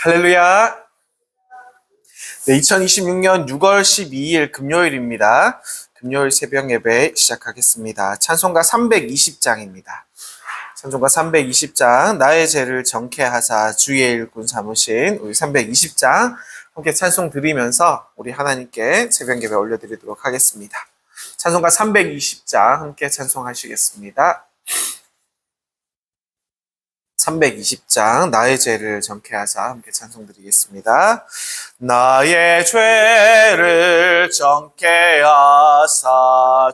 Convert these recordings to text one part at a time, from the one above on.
할렐루야. 네, 2026년 6월 12일 금요일입니다. 금요일 새벽 예배 시작하겠습니다. 찬송가 320장입니다. 찬송가 320장, 나의 죄를 정케하사 주의 일꾼 삼으신 우리 320장 함께 찬송 드리면서 우리 하나님께 새벽 예배 올려드리도록 하겠습니다. 찬송가 320장 함께 찬송하시겠습니다. 320장 나의 죄를 정케하사 함께 찬송드리겠습니다. 나의 죄를 정케하사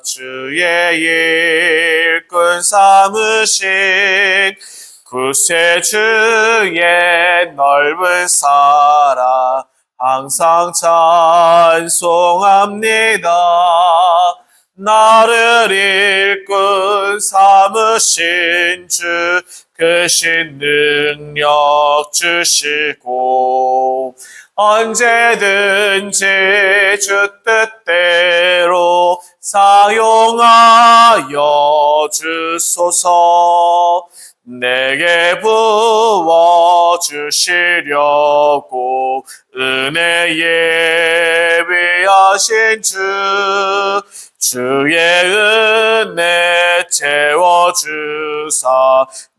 주의 일꾼 삼으신 구세주의 넓은 사랑 항상 찬송합니다. 나를 일꾼 삼으신 주 크신 능력 주시고 언제든지 주 뜻대로 사용하여 주소서. 내게 부어 주시려고 은혜 예비하신 주의 은혜 채워주사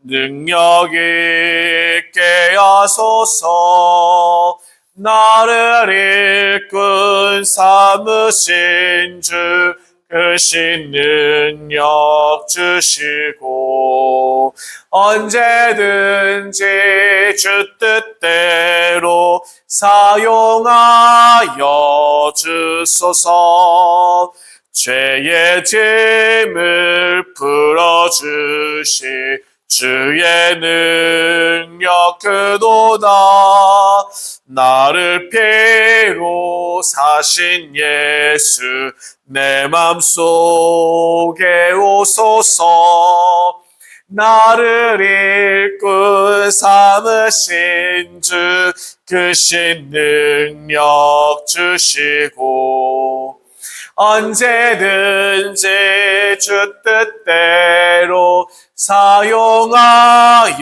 능력 있게 하소서. 나를 일꾼 삼으신 주 크신 능력 주시고 언제든지 주 뜻대로 사용하여 주소서. 죄의 짐을 풀어주시 주의 능력 크도다. 나를 피로 사신 예수 내 맘속에 오소서. 나를 일꾼 삼으신 주 크신 능력 주시고 언제든지 주 뜻대로 사용하여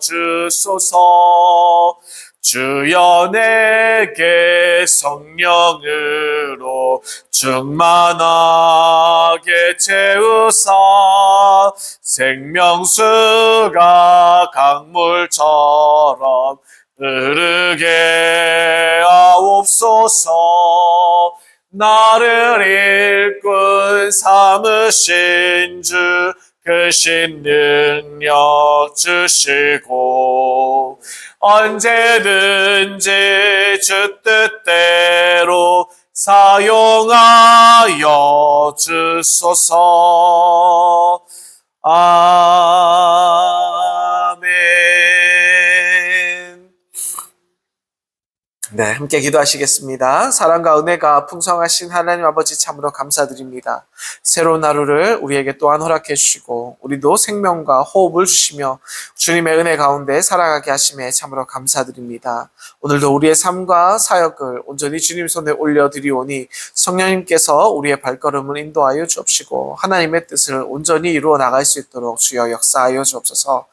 주소서. 주여 내게 성령으로 충만하게 채우사 생명수가 강물처럼 흐르게 하옵소서. 나를 일꾼 삼으신 주 크신 능력 주시고 언제든지 주 뜻대로 사용하여 주소서. 아멘. 네, 함께 기도하시겠습니다. 사랑과 은혜가 풍성하신 하나님 아버지 참으로 감사드립니다. 새로운 하루를 우리에게 또한 허락해 주시고 우리도 생명과 호흡을 주시며 주님의 은혜 가운데 살아가게 하심에 참으로 감사드립니다. 오늘도 우리의 삶과 사역을 온전히 주님 손에 올려드리오니 성령님께서 우리의 발걸음을 인도하여 주옵시고 하나님의 뜻을 온전히 이루어 나갈 수 있도록 주여 역사하여 주옵소서.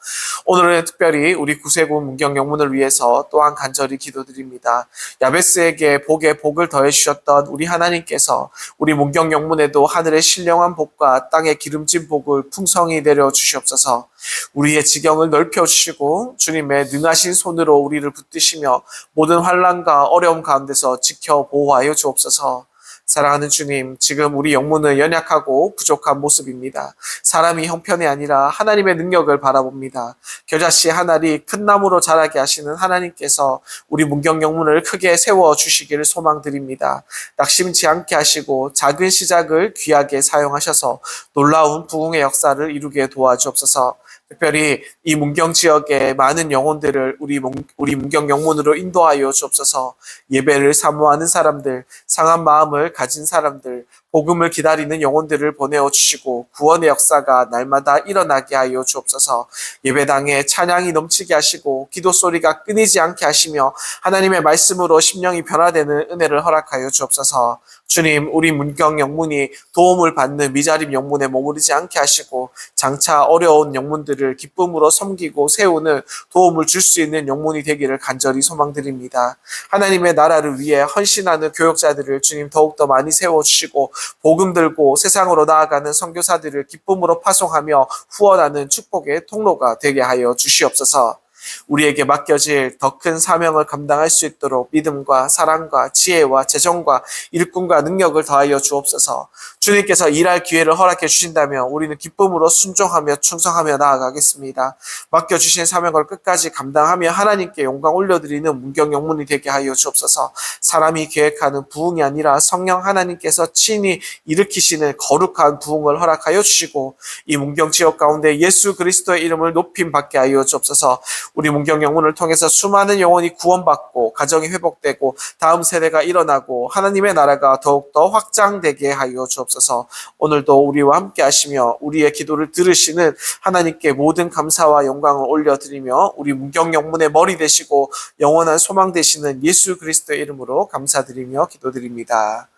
오늘은 특별히 우리 구세군 문경영문을 위해서 또한 간절히 기도드립니다. 야베스에게 복에 복을 더해 주셨던 우리 하나님께서 우리 문경영문에도 하늘의 신령한 복과 땅의 기름진 복을 풍성히 내려 주시옵소서. 우리의 지경을 넓혀 주시고 주님의 능하신 손으로 우리를 붙드시며 모든 환난과 어려움 가운데서 지켜 보호하여 주옵소서. 사랑하는 주님, 지금 우리 영문은 연약하고 부족한 모습입니다. 사람이 형편이 아니라 하나님의 능력을 바라봅니다. 겨자씨 한 알이 큰 나무로 자라게 하시는 하나님께서 우리 문경 영문을 크게 세워주시기를 소망드립니다. 낙심치 않게 하시고 작은 시작을 귀하게 사용하셔서 놀라운 부흥의 역사를 이루게 도와주옵소서. 특별히 이 문경 지역의 많은 영혼들을 우리 문경 영문으로 인도하여 주옵소서. 예배를 사모하는 사람들, 상한 마음을 가진 사람들, 복음을 기다리는 영혼들을 보내어 주시고 구원의 역사가 날마다 일어나게 하여 주옵소서. 예배당에 찬양이 넘치게 하시고 기도 소리가 끊이지 않게 하시며 하나님의 말씀으로 심령이 변화되는 은혜를 허락하여 주옵소서. 주님, 우리 문경 영문이 도움을 받는 미자립 영문에 머무르지 않게 하시고 장차 어려운 영문들을 기쁨으로 섬기고 세우는 도움을 줄 수 있는 영문이 되기를 간절히 소망드립니다. 하나님의 나라를 위해 헌신하는 교역자들을 주님 더욱더 많이 세워주시고 복음 들고 세상으로 나아가는 선교사들을 기쁨으로 파송하며 후원하는 축복의 통로가 되게 하여 주시옵소서. 우리에게 맡겨질 더 큰 사명을 감당할 수 있도록 믿음과 사랑과 지혜와 재정과 일꾼과 능력을 더하여 주옵소서. 주님께서 일할 기회를 허락해 주신다면 우리는 기쁨으로 순종하며 충성하며 나아가겠습니다. 맡겨주신 사명을 끝까지 감당하며 하나님께 영광 올려드리는 문경 영문이 되게 하여 주옵소서. 사람이 계획하는 부흥이 아니라 성령 하나님께서 친히 일으키시는 거룩한 부흥을 허락하여 주시고 이 문경 지역 가운데 예수 그리스도의 이름을 높임 받게 하여 주옵소서. 우리 문경 영문을 통해서 수많은 영혼이 구원받고 가정이 회복되고 다음 세대가 일어나고 하나님의 나라가 더욱더 확장되게 하여 주옵소서. 오늘도 우리와 함께 하시며 우리의 기도를 들으시는 하나님께 모든 감사와 영광을 올려드리며 우리 문경 영문의 머리 되시고 영원한 소망 되시는 예수 그리스도의 이름으로 감사드리며 기도드립니다.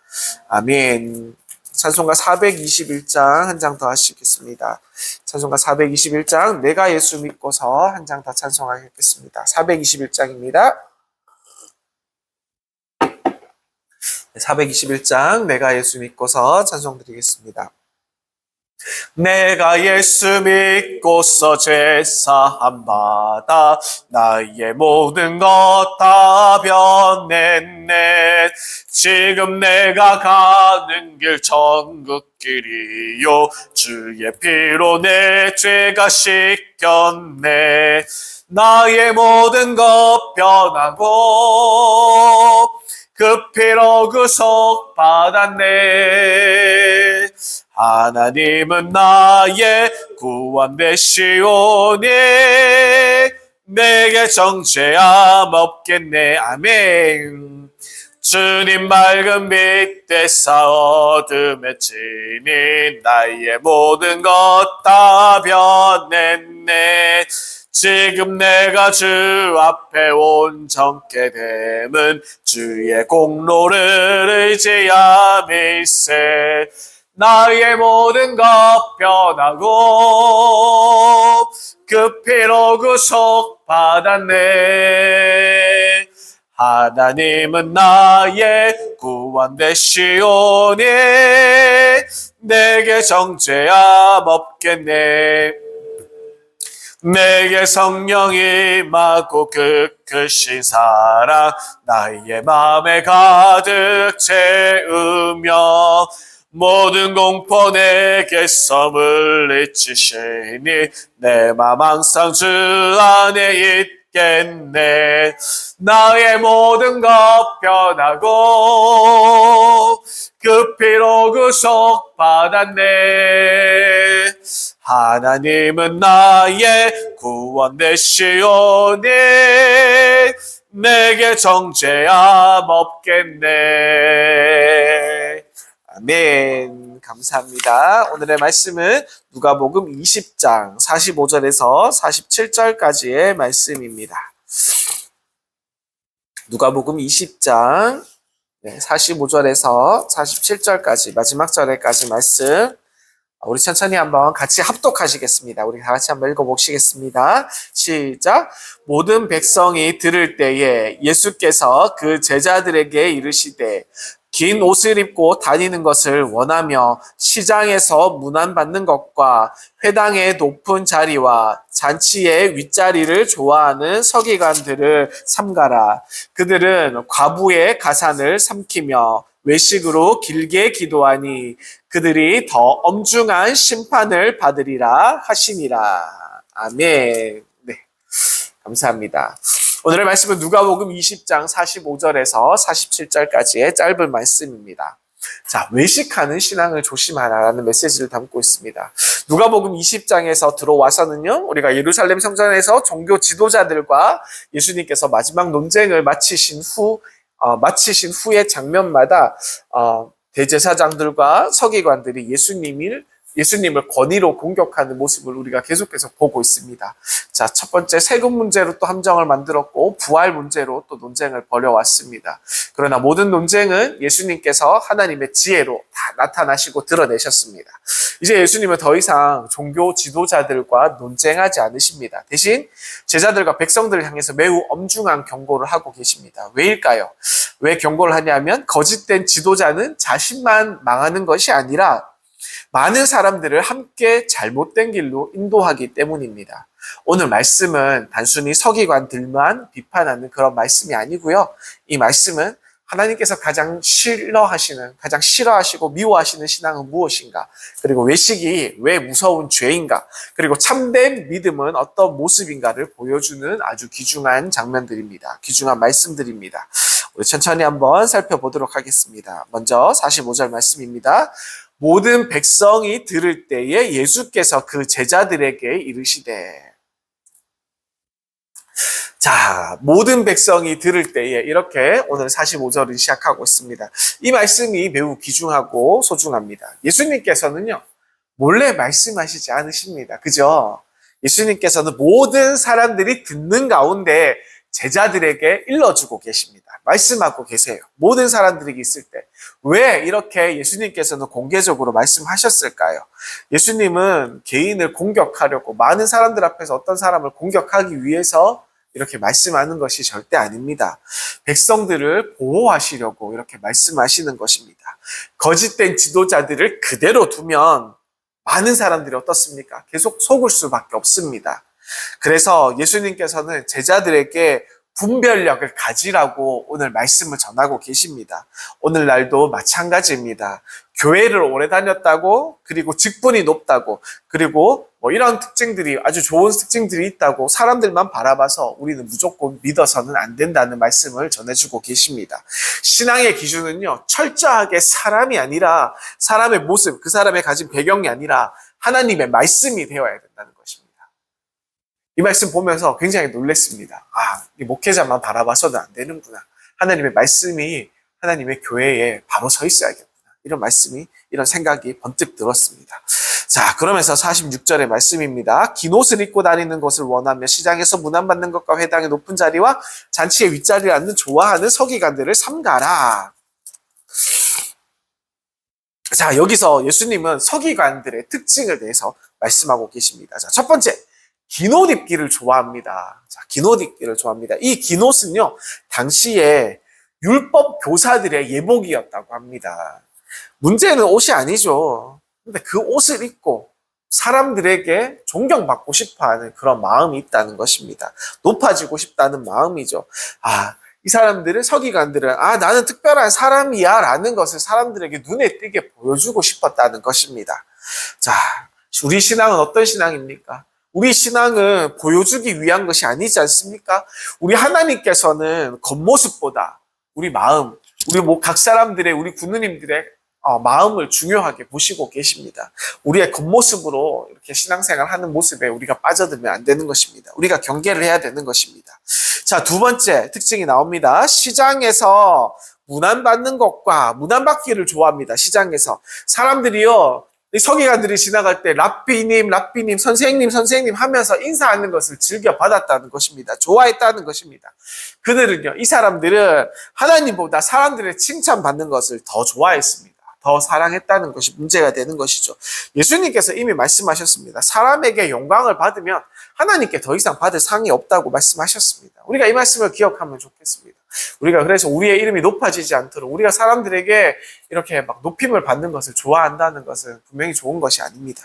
아멘. 찬송가 421장 한 장 더 하시겠습니다. 찬송가 421장 내가 예수 믿고서 한 장 더 찬송하겠습니다. 421장입니다. 421장 내가 예수 믿고서 찬송드리겠습니다. 내가 예수 믿고서 죄사함 받아 나의 모든 것 다 변했네. 지금 내가 가는 길 천국길이요 주의 피로 내 죄가 씻겼네. 나의 모든 것 변하고 그 피로 구속 받았네. 하나님은 나의 구원 되시오니 내게 정죄함 없겠네. 아멘. 주님 맑은 빛 되사 어둠에 지니 나의 모든 것 다 변했네. 지금 내가 주 앞에 온전케 됨은 주의 공로를 의지함일세. 나의 모든 것 변하고 그 피로 구속 받았네. 하나님은 나의 구원 되시오니 내게 정죄함 없겠네. 내게 성령이 임하고 그 크신 사랑 나의 마음에 가득 채우며 모든 공포 내게 썸을 잊히시니 내 맘 항상 주 안에 있겠네. 나의 모든 것 변하고 그 피로 구속 받았네. 하나님은 나의 구원 되시오니 내게 정죄함 없겠네. 아멘. 감사합니다. 오늘의 말씀은 누가복음 20장 45절에서 47절까지의 말씀입니다. 누가복음 20장 45절에서 47절까지 마지막 절에까지 말씀 우리 천천히 한번 같이 합독하시겠습니다. 우리 다 같이 한번 읽어보시겠습니다. 시작. 모든 백성이 들을 때에 예수께서 그 제자들에게 이르시되 긴 옷을 입고 다니는 것을 원하며 시장에서 문안받는 것과 회당의 높은 자리와 잔치의 윗자리를 좋아하는 서기관들을 삼가라. 그들은 과부의 가산을 삼키며 외식으로 길게 기도하니 그들이 더 엄중한 심판을 받으리라 하시니라. 아멘. 네, 감사합니다. 오늘의 말씀은 누가복음 20장 45절에서 47절까지의 짧은 말씀입니다. 자, 외식하는 신앙을 조심하라라는 메시지를 담고 있습니다. 누가복음 20장에서 들어와서는요, 우리가 예루살렘 성전에서 종교 지도자들과 예수님께서 마지막 논쟁을 마치신 후의 장면마다 대제사장들과 서기관들이 예수님을 권위로 공격하는 모습을 우리가 계속해서 보고 있습니다. 자, 첫 번째 세금 문제로 또 함정을 만들었고 부활 문제로 또 논쟁을 벌여왔습니다. 그러나 모든 논쟁은 예수님께서 하나님의 지혜로 다 나타나시고 드러내셨습니다. 이제 예수님은 더 이상 종교 지도자들과 논쟁하지 않으십니다. 대신 제자들과 백성들을 향해서 매우 엄중한 경고를 하고 계십니다. 왜일까요? 왜 경고를 하냐면 거짓된 지도자는 자신만 망하는 것이 아니라 많은 사람들을 함께 잘못된 길로 인도하기 때문입니다. 오늘 말씀은 단순히 서기관들만 비판하는 그런 말씀이 아니고요. 이 말씀은 하나님께서 가장 싫어하시고 미워하시는 신앙은 무엇인가? 그리고 외식이 왜 무서운 죄인가? 그리고 참된 믿음은 어떤 모습인가를 보여주는 아주 귀중한 장면들입니다. 귀중한 말씀들입니다. 우리 천천히 한번 살펴보도록 하겠습니다. 먼저 45절 말씀입니다. 모든 백성이 들을 때에 예수께서 그 제자들에게 이르시되. 자, 모든 백성이 들을 때에 이렇게 오늘 45절을 시작하고 있습니다. 이 말씀이 매우 귀중하고 소중합니다. 예수님께서는요, 몰래 말씀하시지 않으십니다. 그죠? 예수님께서는 모든 사람들이 듣는 가운데 제자들에게 일러주고 계십니다. 말씀하고 계세요. 모든 사람들이 있을 때. 왜 이렇게 예수님께서는 공개적으로 말씀하셨을까요? 예수님은 개인을 공격하려고 많은 사람들 앞에서 어떤 사람을 공격하기 위해서 이렇게 말씀하는 것이 절대 아닙니다. 백성들을 보호하시려고 이렇게 말씀하시는 것입니다. 거짓된 지도자들을 그대로 두면 많은 사람들이 어떻습니까? 계속 속을 수밖에 없습니다. 그래서 예수님께서는 제자들에게 분별력을 가지라고 오늘 말씀을 전하고 계십니다. 오늘날도 마찬가지입니다. 교회를 오래 다녔다고, 그리고 직분이 높다고, 그리고 이런 특징들이 아주 좋은 특징들이 있다고 사람들만 바라봐서 우리는 무조건 믿어서는 안 된다는 말씀을 전해주고 계십니다. 신앙의 기준은요, 철저하게 사람이 아니라 사람의 모습, 그 사람의 가진 배경이 아니라 하나님의 말씀이 되어야 된다는 것입니다. 이 말씀 보면서 굉장히 놀랐습니다. 아, 이 목회자만 바라봐서는 안 되는구나. 하나님의 말씀이 하나님의 교회에 바로 서 있어야겠구나. 이런 생각이 번뜩 들었습니다. 자, 그러면서 46절의 말씀입니다. 긴 옷을 입고 다니는 것을 원하며 시장에서 문안받는 것과 회당의 높은 자리와 잔치의 윗자리를 앉는 좋아하는 서기관들을 삼가라. 자, 여기서 예수님은 서기관들의 특징을 대해서 말씀하고 계십니다. 자, 첫 번째. 긴 옷 입기를 좋아합니다. 자, 긴 옷 입기를 좋아합니다. 이 긴 옷은요, 당시에 율법 교사들의 예복이었다고 합니다. 문제는 옷이 아니죠. 근데 그 옷을 입고 사람들에게 존경받고 싶어 하는 그런 마음이 있다는 것입니다. 높아지고 싶다는 마음이죠. 아, 이 사람들은, 서기관들은, 아, 나는 특별한 사람이야 라는 것을 사람들에게 눈에 띄게 보여주고 싶었다는 것입니다. 자, 우리 신앙은 어떤 신앙입니까? 우리 신앙은 보여주기 위한 것이 아니지 않습니까? 우리 하나님께서는 겉모습보다 우리 마음, 각 사람들의, 우리 군누님들의 마음을 중요하게 보시고 계십니다. 우리의 겉모습으로 이렇게 신앙생활 하는 모습에 우리가 빠져들면 안 되는 것입니다. 우리가 경계를 해야 되는 것입니다. 자, 두 번째 특징이 나옵니다. 시장에서 문안받는 것과 문안받기를 좋아합니다. 시장에서. 사람들이요, 이 서기관들이 지나갈 때 랍비님, 선생님 하면서 인사하는 것을 즐겨 받았다는 것입니다. 좋아했다는 것입니다. 그들은요, 이 사람들은 하나님보다 사람들의 칭찬받는 것을 더 좋아했습니다. 더 사랑했다는 것이 문제가 되는 것이죠. 예수님께서 이미 말씀하셨습니다. 사람에게 영광을 받으면 하나님께 더 이상 받을 상이 없다고 말씀하셨습니다. 우리가 이 말씀을 기억하면 좋겠습니다. 우리가 그래서 우리의 이름이 높아지지 않도록 우리가 사람들에게 이렇게 막 높임을 받는 것을 좋아한다는 것은 분명히 좋은 것이 아닙니다.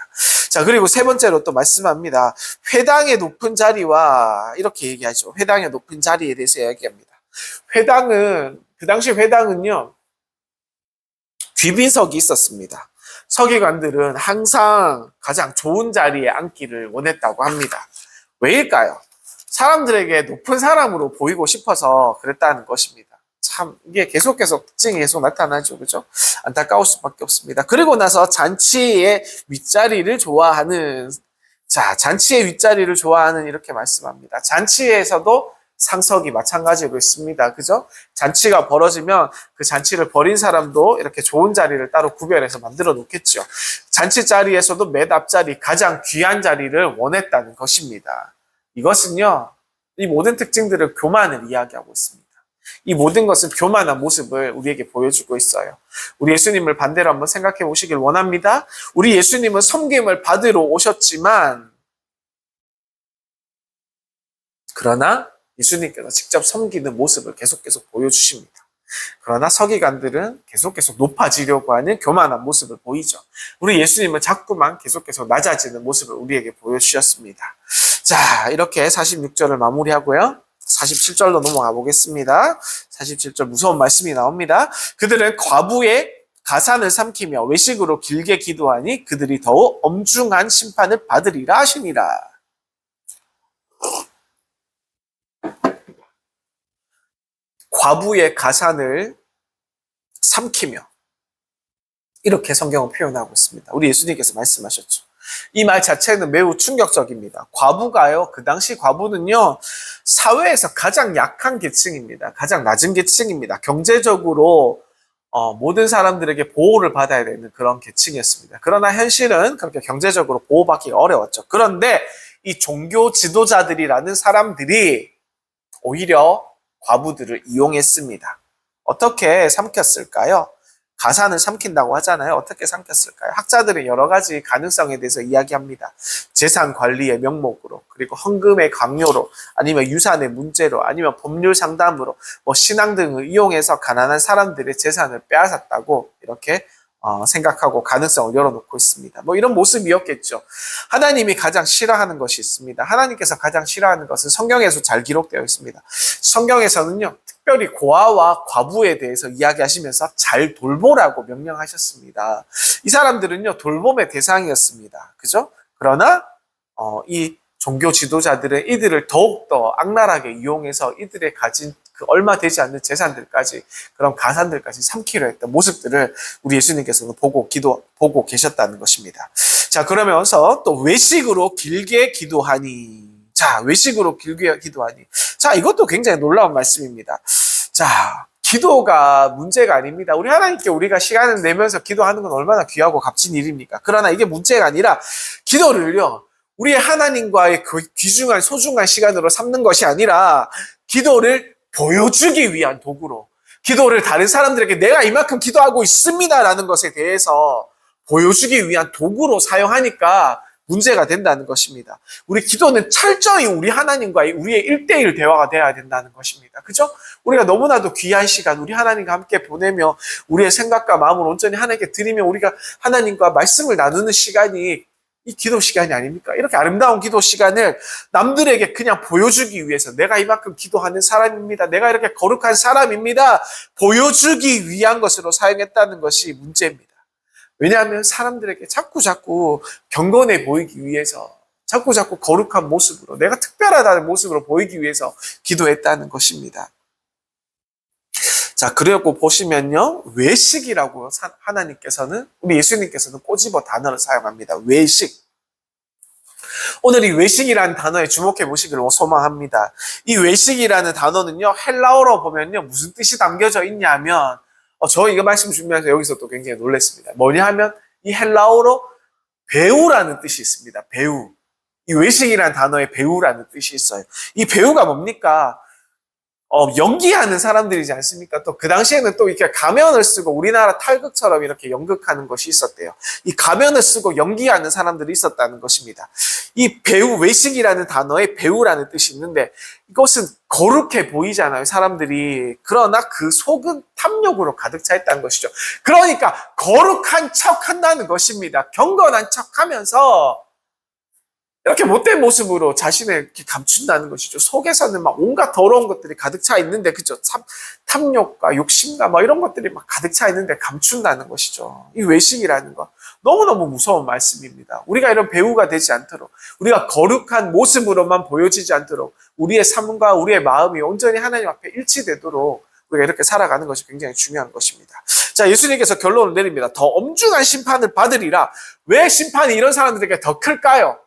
자, 그리고 세 번째로 또 말씀합니다. 회당의 높은 자리와 이렇게 얘기하죠. 회당의 높은 자리에 대해서 이야기합니다. 그 당시 회당은요, 귀빈석이 있었습니다. 서기관들은 항상 가장 좋은 자리에 앉기를 원했다고 합니다. 왜일까요? 사람들에게 높은 사람으로 보이고 싶어서 그랬다는 것입니다. 참, 이게 특징이 계속 나타나죠. 그죠? 안타까울 수밖에 없습니다. 그리고 나서 잔치의 윗자리를 좋아하는 이렇게 말씀합니다. 잔치에서도 상석이 마찬가지로 있습니다. 그죠? 잔치가 벌어지면 그 잔치를 벌인 사람도 이렇게 좋은 자리를 따로 구별해서 만들어 놓겠죠. 잔치 자리에서도 맨 앞자리, 가장 귀한 자리를 원했다는 것입니다. 이것은요, 이 모든 특징들을 교만을 이야기하고 있습니다. 이 모든 것은 교만한 모습을 우리에게 보여주고 있어요. 우리 예수님을 반대로 한번 생각해 보시길 원합니다. 우리 예수님은 섬김을 받으러 오셨지만, 그러나 예수님께서 직접 섬기는 모습을 계속 보여주십니다. 그러나 서기관들은 계속 높아지려고 하는 교만한 모습을 보이죠. 우리 예수님은 자꾸만 계속 낮아지는 모습을 우리에게 보여주셨습니다. 자, 이렇게 46절을 마무리하고요. 47절로 넘어가 보겠습니다. 47절 무서운 말씀이 나옵니다. 그들은 과부의 가산을 삼키며 외식으로 길게 기도하니 그들이 더욱 엄중한 심판을 받으리라 하시니라. 과부의 가산을 삼키며, 이렇게 성경은 표현하고 있습니다. 우리 예수님께서 말씀하셨죠. 이 말 자체는 매우 충격적입니다. 과부가요, 그 당시 과부는요, 사회에서 가장 약한 계층입니다. 가장 낮은 계층입니다. 경제적으로 모든 사람들에게 보호를 받아야 되는 그런 계층이었습니다. 그러나 현실은 그렇게 경제적으로 보호받기가 어려웠죠. 그런데 이 종교 지도자들이라는 사람들이 오히려 과부들을 이용했습니다. 어떻게 삼켰을까요? 가산을 삼킨다고 하잖아요. 어떻게 삼켰을까요? 학자들은 여러 가지 가능성에 대해서 이야기합니다. 재산 관리의 명목으로, 그리고 헌금의 강요로, 아니면 유산의 문제로, 아니면 법률 상담으로, 신앙 등을 이용해서 가난한 사람들의 재산을 빼앗았다고 이렇게 생각하고 가능성을 열어놓고 있습니다. 이런 모습이었겠죠. 하나님이 가장 싫어하는 것이 있습니다. 하나님께서 가장 싫어하는 것은 성경에서 잘 기록되어 있습니다. 성경에서는요, 특별히 고아와 과부에 대해서 이야기하시면서 잘 돌보라고 명령하셨습니다. 이 사람들은요, 돌봄의 대상이었습니다. 그죠? 그러나 이 종교 지도자들은 이들을 더욱더 악랄하게 이용해서 이들의 가진 그 얼마 되지 않는 재산들까지, 그런 가산들까지 삼키려 했던 모습들을 우리 예수님께서는 보고 계셨다는 것입니다. 자, 그러면서 또 외식으로 길게 기도하니. 자, 외식으로 길게 기도하니. 자, 이것도 굉장히 놀라운 말씀입니다. 자, 기도가 문제가 아닙니다. 우리 하나님께 우리가 시간을 내면서 기도하는 건 얼마나 귀하고 값진 일입니까? 그러나 이게 문제가 아니라 기도를요, 우리의 하나님과의 그 귀중한 소중한 시간으로 삼는 것이 아니라 기도를 보여주기 위한 도구로, 기도를 다른 사람들에게 내가 이만큼 기도하고 있습니다라는 것에 대해서 보여주기 위한 도구로 사용하니까 문제가 된다는 것입니다. 우리 기도는 철저히 우리 하나님과의 우리의 1대1 대화가 돼야 된다는 것입니다. 그죠? 우리가 너무나도 귀한 시간 우리 하나님과 함께 보내며 우리의 생각과 마음을 온전히 하나님께 드리며 우리가 하나님과 말씀을 나누는 시간이 이 기도 시간이 아닙니까? 이렇게 아름다운 기도 시간을 남들에게 그냥 보여주기 위해서 내가 이만큼 기도하는 사람입니다. 내가 이렇게 거룩한 사람입니다. 보여주기 위한 것으로 사용했다는 것이 문제입니다. 왜냐하면 사람들에게 자꾸 경건해 보이기 위해서, 자꾸 거룩한 모습으로, 내가 특별하다는 모습으로 보이기 위해서 기도했다는 것입니다. 자, 그리고 보시면요, 외식이라고 하나님께서는, 우리 예수님께서는 꼬집어 단어를 사용합니다. 외식. 오늘 이 외식이라는 단어에 주목해 보시기를 소망합니다. 이 외식이라는 단어는요, 헬라어로 보면요, 무슨 뜻이 담겨져 있냐면, 저 이거 말씀 준비하면서 여기서 또 굉장히 놀랐습니다. 뭐냐 하면, 이 헬라어로 배우라는 뜻이 있습니다. 배우. 이 외식이라는 단어에 배우라는 뜻이 있어요. 이 배우가 뭡니까? 연기하는 사람들이지 않습니까? 또 그 당시에는 또 이렇게 가면을 쓰고 우리나라 탈극처럼 이렇게 연극하는 것이 있었대요. 이 가면을 쓰고 연기하는 사람들이 있었다는 것입니다. 이 배우, 외식이라는 단어에 배우라는 뜻이 있는데 이것은 거룩해 보이잖아요, 사람들이. 그러나 그 속은 탐욕으로 가득 차 있다는 것이죠. 그러니까 거룩한 척 한다는 것입니다. 경건한 척 하면서 이렇게 못된 모습으로 자신을 이렇게 감춘다는 것이죠. 속에서는 막 온갖 더러운 것들이 가득 차 있는데, 그죠? 탐욕과 욕심과 이런 것들이 막 가득 차 있는데 감춘다는 것이죠. 이 외식이라는 거. 너무너무 무서운 말씀입니다. 우리가 이런 배우가 되지 않도록, 우리가 거룩한 모습으로만 보여지지 않도록, 우리의 삶과 우리의 마음이 온전히 하나님 앞에 일치되도록 우리가 이렇게 살아가는 것이 굉장히 중요한 것입니다. 자, 예수님께서 결론을 내립니다. 더 엄중한 심판을 받으리라. 왜 심판이 이런 사람들에게 더 클까요?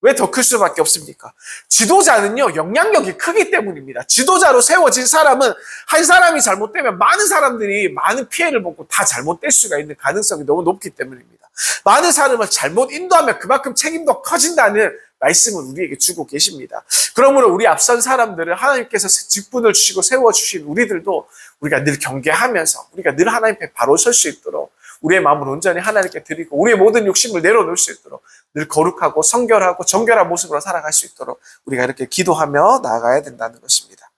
왜 더 클 수밖에 없습니까? 지도자는요, 영향력이 크기 때문입니다. 지도자로 세워진 사람은 한 사람이 잘못되면 많은 사람들이 많은 피해를 보고 다 잘못될 수가 있는 가능성이 너무 높기 때문입니다. 많은 사람을 잘못 인도하면 그만큼 책임도 커진다는 말씀을 우리에게 주고 계십니다. 그러므로 우리 앞선 사람들을 하나님께서 직분을 주시고 세워주신 우리들도 우리가 늘 경계하면서 우리가 늘 하나님 앞에 바로 설 수 있도록 우리의 마음을 온전히 하나님께 드리고 우리의 모든 욕심을 내려놓을 수 있도록 늘 거룩하고 성결하고 정결한 모습으로 살아갈 수 있도록 우리가 이렇게 기도하며 나아가야 된다는 것입니다.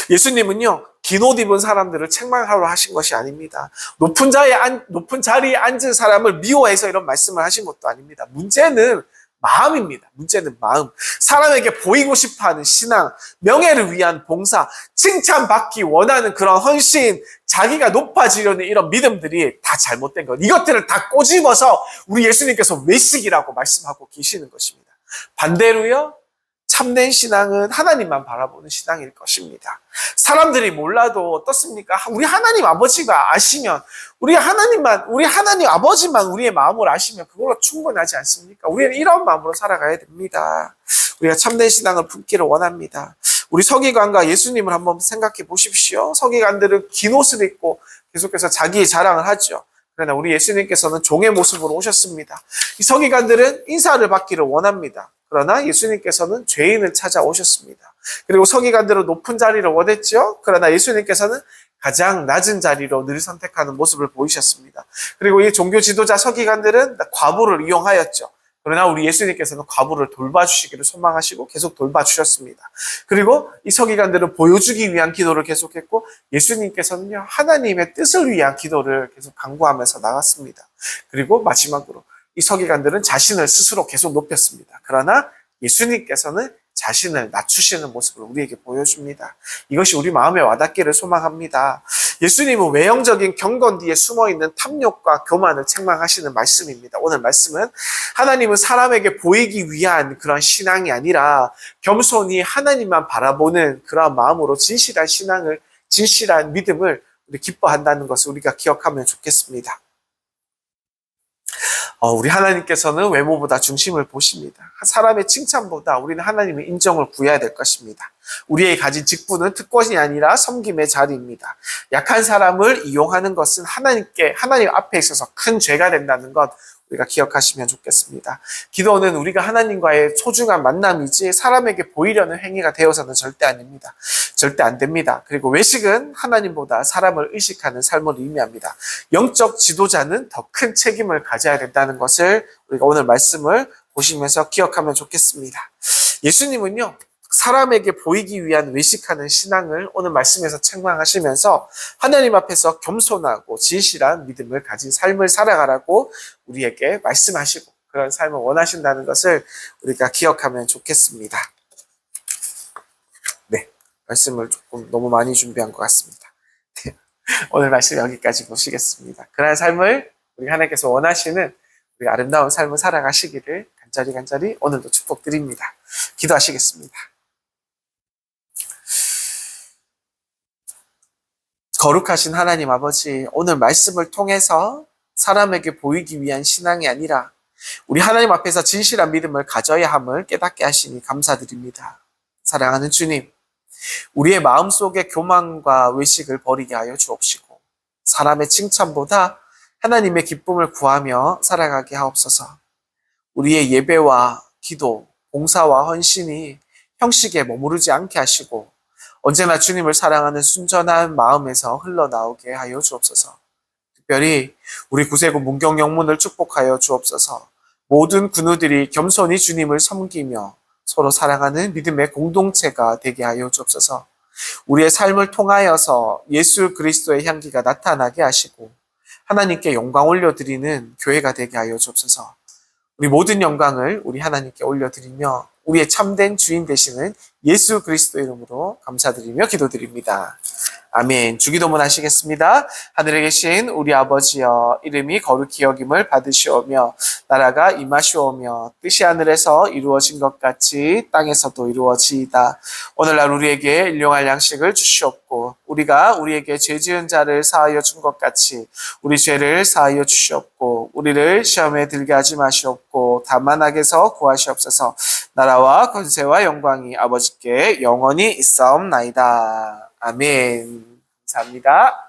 예수님은요, 긴 옷 입은 사람들을 책망하러 하신 것이 아닙니다. 높은 자리에 앉은 사람을 미워해서 이런 말씀을 하신 것도 아닙니다. 문제는 마음입니다. 문제는 마음. 사람에게 보이고 싶어하는 신앙, 명예를 위한 봉사, 칭찬받기 원하는 그런 헌신, 자기가 높아지려는 이런 믿음들이 다 잘못된 것. 이것들을 다 꼬집어서 우리 예수님께서 외식이라고 말씀하고 계시는 것입니다. 반대로요, 참된 신앙은 하나님만 바라보는 신앙일 것입니다. 사람들이 몰라도 어떻습니까? 우리 하나님 아버지가 아시면, 우리 하나님 아버지만 우리의 마음을 아시면 그걸로 충분하지 않습니까? 우리는 이런 마음으로 살아가야 됩니다. 우리가 참된 신앙을 품기를 원합니다. 우리 서기관과 예수님을 한번 생각해 보십시오. 서기관들은 긴 옷을 입고 계속해서 자기의 자랑을 하죠. 그러나 우리 예수님께서는 종의 모습으로 오셨습니다. 이 서기관들은 인사를 받기를 원합니다. 그러나 예수님께서는 죄인을 찾아오셨습니다. 그리고 서기관들은 높은 자리를 원했죠. 그러나 예수님께서는 가장 낮은 자리로 늘 선택하는 모습을 보이셨습니다. 그리고 이 종교 지도자 서기관들은 과부를 이용하였죠. 그러나 우리 예수님께서는 과부를 돌봐주시기를 소망하시고 계속 돌봐주셨습니다. 그리고 이 서기관들은 보여주기 위한 기도를 계속했고 예수님께서는요, 하나님의 뜻을 위한 기도를 계속 강구하면서 나갔습니다. 그리고 마지막으로 이 서기관들은 자신을 스스로 계속 높였습니다. 그러나 예수님께서는 자신을 낮추시는 모습을 우리에게 보여줍니다. 이것이 우리 마음에 와닿기를 소망합니다. 예수님은 외형적인 경건 뒤에 숨어있는 탐욕과 교만을 책망하시는 말씀입니다. 오늘 말씀은 하나님은 사람에게 보이기 위한 그런 신앙이 아니라 겸손히 하나님만 바라보는 그런 마음으로 진실한 신앙을, 진실한 믿음을 우리 기뻐한다는 것을 우리가 기억하면 좋겠습니다. 우리 하나님께서는 외모보다 중심을 보십니다. 사람의 칭찬보다 우리는 하나님의 인정을 구해야 될 것입니다. 우리의 가진 직분은 특권이 아니라 섬김의 자리입니다. 약한 사람을 이용하는 것은 하나님 앞에 있어서 큰 죄가 된다는 것 우리가 기억하시면 좋겠습니다. 기도는 우리가 하나님과의 소중한 만남이지 사람에게 보이려는 행위가 되어서는 절대 아닙니다. 절대 안 됩니다. 그리고 외식은 하나님보다 사람을 의식하는 삶을 의미합니다. 영적 지도자는 더 큰 책임을 가져야 된다는 것을 우리가 오늘 말씀을 보시면서 기억하면 좋겠습니다. 예수님은요, 사람에게 보이기 위한 외식하는 신앙을 오늘 말씀에서 책망하시면서 하나님 앞에서 겸손하고 진실한 믿음을 가진 삶을 살아가라고 우리에게 말씀하시고 그런 삶을 원하신다는 것을 우리가 기억하면 좋겠습니다. 네, 말씀을 조금 너무 많이 준비한 것 같습니다. 네, 오늘 말씀 여기까지 보시겠습니다. 그런 삶을 우리 하나님께서 원하시는 우리 아름다운 삶을 살아가시기를 간절히 오늘도 축복드립니다. 기도하시겠습니다. 거룩하신 하나님 아버지, 오늘 말씀을 통해서 사람에게 보이기 위한 신앙이 아니라 우리 하나님 앞에서 진실한 믿음을 가져야 함을 깨닫게 하시니 감사드립니다. 사랑하는 주님, 우리의 마음속에 교만과 외식을 버리게 하여 주옵시고 사람의 칭찬보다 하나님의 기쁨을 구하며 살아가게 하옵소서. 우리의 예배와 기도, 봉사와 헌신이 형식에 머무르지 않게 하시고 언제나 주님을 사랑하는 순전한 마음에서 흘러나오게 하여 주옵소서. 특별히 우리 구세군 문경 영문을 축복하여 주옵소서. 모든 군우들이 겸손히 주님을 섬기며 서로 사랑하는 믿음의 공동체가 되게 하여 주옵소서. 우리의 삶을 통하여서 예수 그리스도의 향기가 나타나게 하시고 하나님께 영광 올려드리는 교회가 되게 하여 주옵소서. 우리 모든 영광을 우리 하나님께 올려드리며 우리의 참된 주인 되시는 예수 그리스도 이름으로 감사드리며 기도드립니다. 아멘. 주기도문 하시겠습니다. 하늘에 계신 우리 아버지여, 이름이 거룩히 여김을 받으시오며 나라가 임하시오며 뜻이 하늘에서 이루어진 것 같이 땅에서도 이루어지이다. 오늘날 우리에게 일용할 양식을 주시옵고 우리가 우리에게 죄 지은 자를 사하여 준 것 같이 우리 죄를 사하여 주시옵고 우리를 시험에 들게 하지 마시옵고 다만 악에서 구하시옵소서. 나라와 권세와 영광이 아버지께 영원히 있사옵나이다. 아멘. 감사합니다.